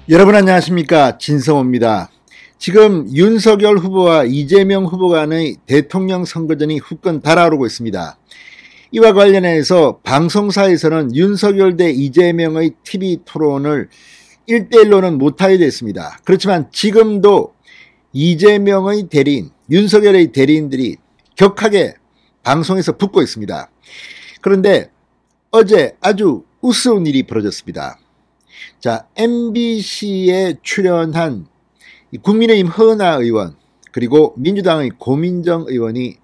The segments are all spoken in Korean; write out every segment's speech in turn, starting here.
여러분 안녕하십니까, 진성호입니다. 지금 윤석열 후보와 이재명 후보 간의 대통령 선거전이 후끈 달아오르고 있습니다. 이와 관련해서 방송사에서는 윤석열 대 이재명의 TV 토론을 1대1로는 못하게 됐습니다. 그렇지만 지금도 이재명의 대리인, 윤석열의 대리인들이 격하게 방송에서 붙고 있습니다. 그런데 어제 아주 우스운 일이 벌어졌습니다. 자, MBC에 출연한 국민의힘 허은하 의원 그리고 민주당의 고민정 의원이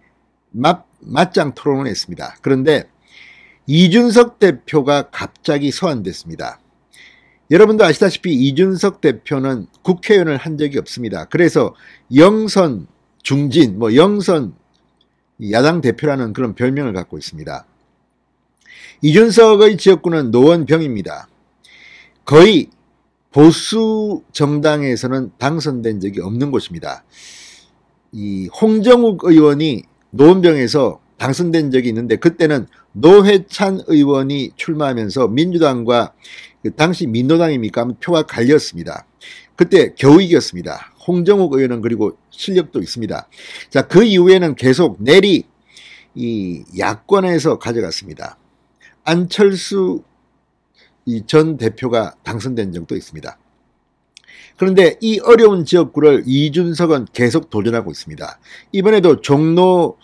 맞짱 토론을 했습니다. 그런데 이준석 대표가 갑자기 소환됐습니다. 여러분도 아시다시피 이준석 대표는 국회의원을 한 적이 없습니다. 그래서 영선 중진, 영선 야당 대표라는 그런 별명을 갖고 있습니다. 이준석의 지역구는 노원병입니다. 거의 보수 정당에서는 당선된 적이 없는 곳입니다. 이 홍정욱 의원이 노원병에서 당선된 적이 있는데 그때는 노회찬 의원이 출마하면서 민주당과 당시 민노당입니까? 표가 갈렸습니다. 그때 겨우 이겼습니다. 홍정욱 의원은 그리고 실력도 있습니다. 자, 그 이후에는 계속 내리 이 야권에서 가져갔습니다. 안철수 전 대표가 당선된 적도 있습니다. 그런데 이 어려운 지역구를 이준석은 계속 도전하고 있습니다. 이번에도 종로구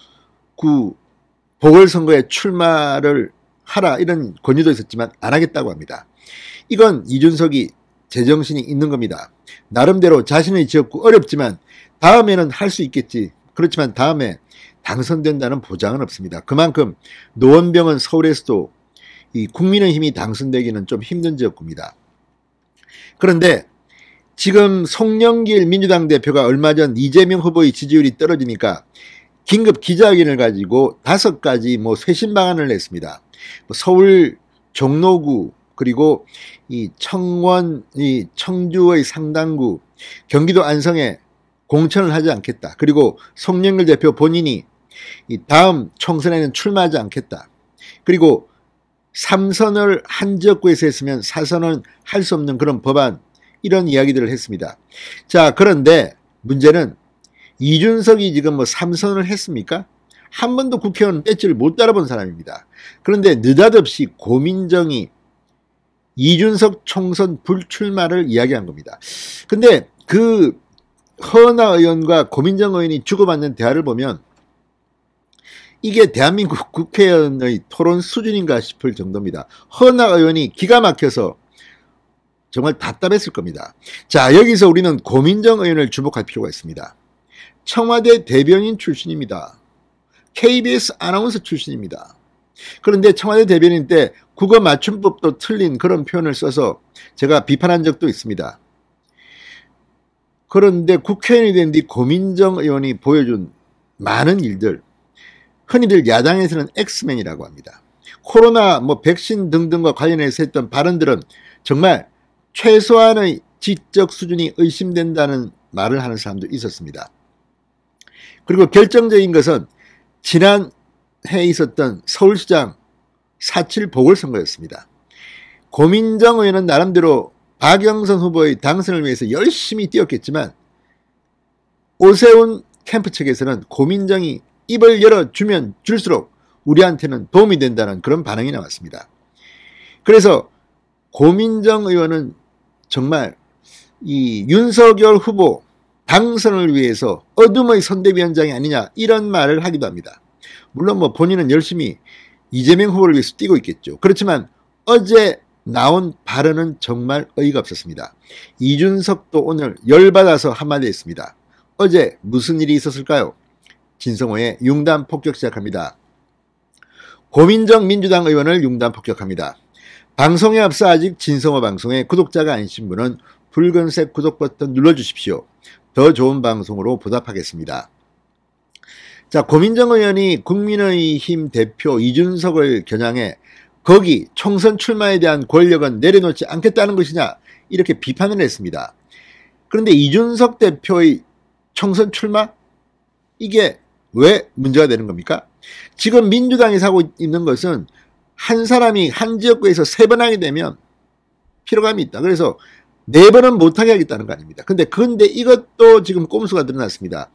보궐선거에 출마를 하라 이런 권유도 있었지만 안 하겠다고 합니다. 이건 이준석이 제정신이 있는 겁니다. 나름대로 자신의 지역구 어렵지만 다음에는 할 수 있겠지. 그렇지만 다음에 당선된다는 보장은 없습니다. 그만큼 노원병은 서울에서도 이 국민의힘이 당선되기는 좀 힘든 지역구입니다. 그런데 지금 송영길 민주당 대표가 얼마 전 이재명 후보의 지지율이 떨어지니까 긴급 기자회견을 가지고 5가지 쇄신 방안을 냈습니다. 서울 종로구 그리고 이 청원, 청주의 상당구, 경기도 안성에 공천을 하지 않겠다. 그리고 송영길 대표 본인이 이 다음 총선에는 출마하지 않겠다. 그리고 3선을 한 지역구에서 했으면 4선은 할 수 없는 그런 법안, 이런 이야기들을 했습니다. 자, 그런데 문제는 이준석이 지금 3선을 했습니까? 한 번도 국회의원 배지를 못 따라본 사람입니다. 그런데 느닷없이 고민정이 이준석 총선 불출마를 이야기한 겁니다. 근데 그 허은하 의원과 고민정 의원이 주고받는 대화를 보면 이게 대한민국 국회의원의 토론 수준인가 싶을 정도입니다. 허은하 의원이 기가 막혀서 정말 답답했을 겁니다. 자, 여기서 우리는 고민정 의원을 주목할 필요가 있습니다. 청와대 대변인 출신입니다. KBS 아나운서 출신입니다. 그런데 청와대 대변인 때 국어 맞춤법도 틀린 그런 표현을 써서 제가 비판한 적도 있습니다. 그런데 국회의원이 된 뒤 고민정 의원이 보여준 많은 일들, 흔히들 야당에서는 엑스맨이라고 합니다. 코로나 백신 등등과 관련해서 했던 발언들은 정말 최소한의 지적 수준이 의심된다는 말을 하는 사람도 있었습니다. 그리고 결정적인 것은 지난해 있었던 서울시장 4.7 보궐선거였습니다. 고민정 의원은 나름대로 박영선 후보의 당선을 위해서 열심히 뛰었겠지만 오세훈 캠프 측에서는 고민정이 입을 열어주면 줄수록 우리한테는 도움이 된다는 그런 반응이 나왔습니다. 그래서 고민정 의원은 정말 이 윤석열 후보 당선을 위해서 어둠의 선대위원장이 아니냐 이런 말을 하기도 합니다. 물론 본인은 열심히 이재명 후보를 위해서 뛰고 있겠죠. 그렇지만 어제 나온 발언은 정말 어이가 없었습니다. 이준석도 오늘 열받아서 한마디 했습니다. 어제 무슨 일이 있었을까요? 진성호의 융단 폭격 시작합니다. 고민정 민주당 의원을 융단 폭격합니다. 방송에 앞서 아직 진성호 방송에 구독자가 아니신 분은 붉은색 구독 버튼 눌러주십시오. 더 좋은 방송으로 보답하겠습니다. 자, 고민정 의원이 국민의힘 대표 이준석을 겨냥해 거기 총선 출마에 대한 권력은 내려놓지 않겠다는 것이냐 이렇게 비판을 했습니다. 그런데 이준석 대표의 총선 출마? 이게 왜 문제가 되는 겁니까? 지금 민주당에서 하고 있는 것은 한 사람이 한 지역구에서 3번 하게 되면 피로감이 있다. 그래서 4번은 못하게 하겠다는 거 아닙니다. 근데 이것도 지금 꼼수가 드러났습니다.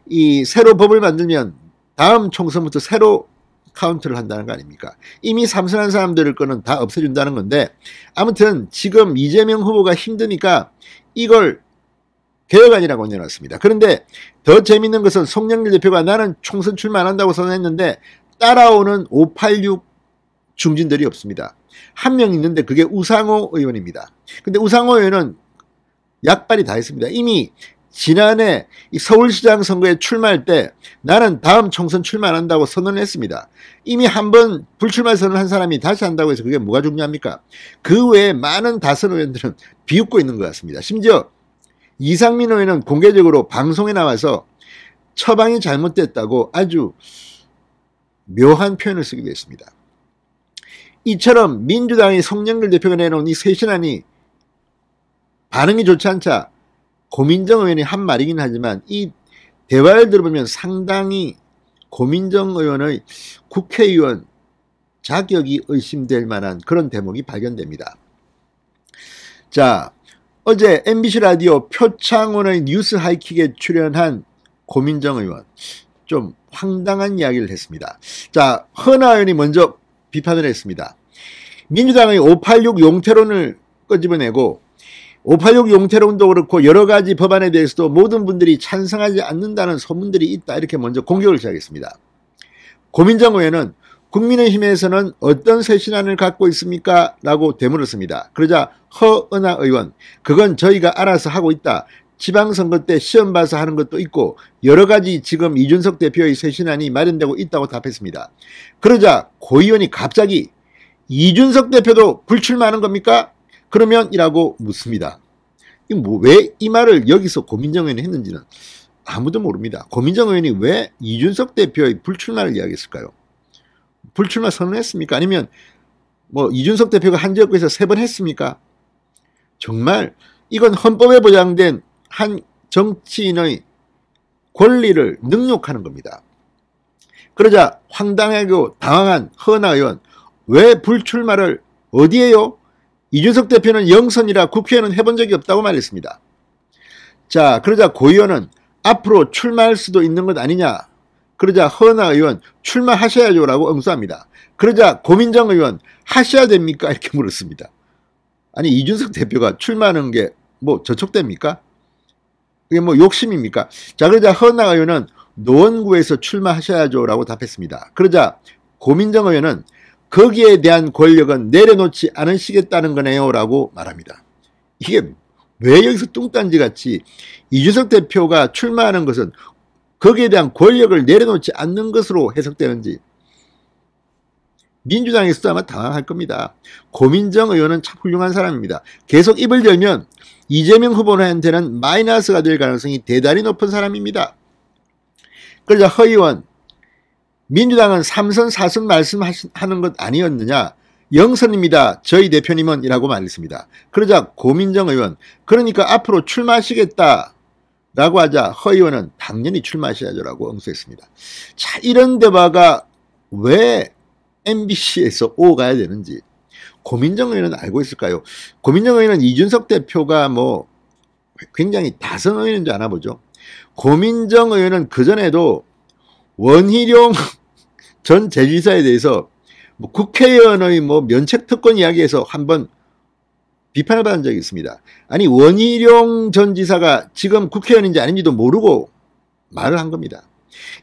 이 새로 법을 만들면 다음 총선부터 새로 카운트를 한다는 거 아닙니까? 이미 삼선한 사람들 거는 다 없애준다는 건데, 아무튼 지금 이재명 후보가 힘드니까 이걸 개혁안이라고 내놨습니다. 그런데 더 재밌는 것은 송영길 대표가 나는 총선 출마 안 한다고 선언했는데 따라오는 586 중진들이 없습니다. 한 명 있는데 그게 우상호 의원입니다. 근데 우상호 의원은 약발이 다 했습니다. 이미 지난해 서울시장 선거에 출마할 때 나는 다음 총선 출마 안 한다고 선언을 했습니다. 이미 한번 불출마 선언한 사람이 다시 한다고 해서 그게 뭐가 중요합니까? 그 외에 많은 다선 의원들은 비웃고 있는 것 같습니다. 심지어 이상민 의원은 공개적으로 방송에 나와서 처방이 잘못됐다고 아주 묘한 표현을 쓰기도 했습니다. 이처럼 민주당의 송영길 대표가 내놓은 이 쇄신안이 반응이 좋지 않자 고민정 의원이 한 말이긴 하지만 이 대화를 들어보면 상당히 고민정 의원의 국회의원 자격이 의심될 만한 그런 대목이 발견됩니다. 자, 어제 MBC 라디오 표창원의 뉴스 하이킥에 출연한 고민정 의원, 좀 황당한 이야기를 했습니다. 자, 허나 의원이 먼저 비판을 했습니다. 민주당의 586 용태론을 끄집어내고 586 용태론도 그렇고 여러 가지 법안에 대해서도 모든 분들이 찬성하지 않는다는 소문들이 있다, 이렇게 먼저 공격을 시작했습니다. 고민정 의원은 국민의힘에서는 어떤 쇄신안을 갖고 있습니까? 라고 되물었습니다. 그러자 허은하 의원, 그건 저희가 알아서 하고 있다. 지방선거 때 시험 봐서 하는 것도 있고 여러 가지 지금 이준석 대표의 쇄신안이 마련되고 있다고 답했습니다. 그러자 고 의원이 갑자기 이준석 대표도 불출마하는 겁니까? 그러면 이라고 묻습니다. 왜 이 말을 여기서 고민정 의원이 했는지는 아무도 모릅니다. 고민정 의원이 왜 이준석 대표의 불출마를 이야기했을까요? 불출마 선언했습니까? 아니면 뭐 이준석 대표가 한 지역구에서 3번 했습니까? 정말 이건 헌법에 보장된 한 정치인의 권리를 능욕하는 겁니다. 그러자 황당하고 당황한 허은하 의원, 왜 불출마를 어디에요? 이준석 대표는 영선이라 국회의원은 해본 적이 없다고 말했습니다. 자, 그러자 고 의원은 앞으로 출마할 수도 있는 것 아니냐? 그러자 허은하 의원, 출마하셔야죠 라고 응수합니다. 그러자 고민정 의원, 하셔야 됩니까? 이렇게 물었습니다. 아니, 이준석 대표가 출마하는 게 뭐 저촉됩니까? 그게 뭐 욕심입니까? 자, 그러자 허은하 의원은 노원구에서 출마하셔야죠 라고 답했습니다. 그러자 고민정 의원은 거기에 대한 권력은 내려놓지 않으시겠다는 거네요 라고 말합니다. 이게 왜 여기서 뚱딴지 같이 이준석 대표가 출마하는 것은 거기에 대한 권력을 내려놓지 않는 것으로 해석되는지 민주당에서도 아마 당황할 겁니다. 고민정 의원은 참 훌륭한 사람입니다. 계속 입을 열면 이재명 후보한테는 마이너스가 될 가능성이 대단히 높은 사람입니다. 그러자 허 의원, 민주당은 3선 4선 말씀하는 것 아니었느냐? 영선입니다. 저희 대표님은 이라고 말했습니다. 그러자 고민정 의원, 그러니까 앞으로 출마하시겠다 라고 하자 허 의원은 당연히 출마하셔야죠 라고 응수했습니다. 자, 이런 대화가 왜 MBC에서 오가야 되는지 고민정 의원은 알고 있을까요? 고민정 의원은 이준석 대표가 뭐 굉장히 다선 의원인지 아나 보죠. 고민정 의원은 그전에도 원희룡 전 제주지사에 대해서 뭐 국회의원의 뭐 면책특권 이야기에서 한번 비판을 받은 적이 있습니다. 아니, 원희룡 전 지사가 지금 국회의원인지 아닌지도 모르고 말을 한 겁니다.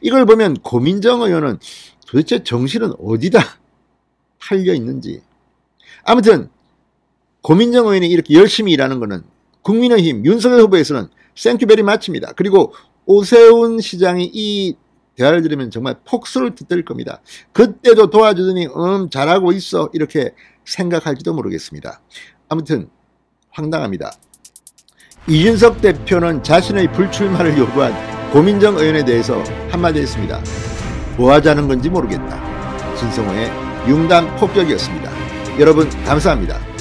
이걸 보면 고민정 의원은 도대체 정신은 어디다 팔려 있는지. 아무튼 고민정 의원이 이렇게 열심히 일하는 것은 국민의힘 윤석열 후보에서는 땡큐 베리 마치입니다. 그리고 오세훈 시장이 이 대화를 들으면 정말 폭소를 터뜨릴 겁니다. 그때도 도와주더니 잘하고 있어 이렇게 생각할지도 모르겠습니다. 아무튼 황당합니다. 이준석 대표는 자신의 불출마를 요구한 고민정 의원에 대해서 한마디 했습니다. 뭐 하자는 건지 모르겠다. 진성호의 융단 폭격이었습니다. 여러분 감사합니다.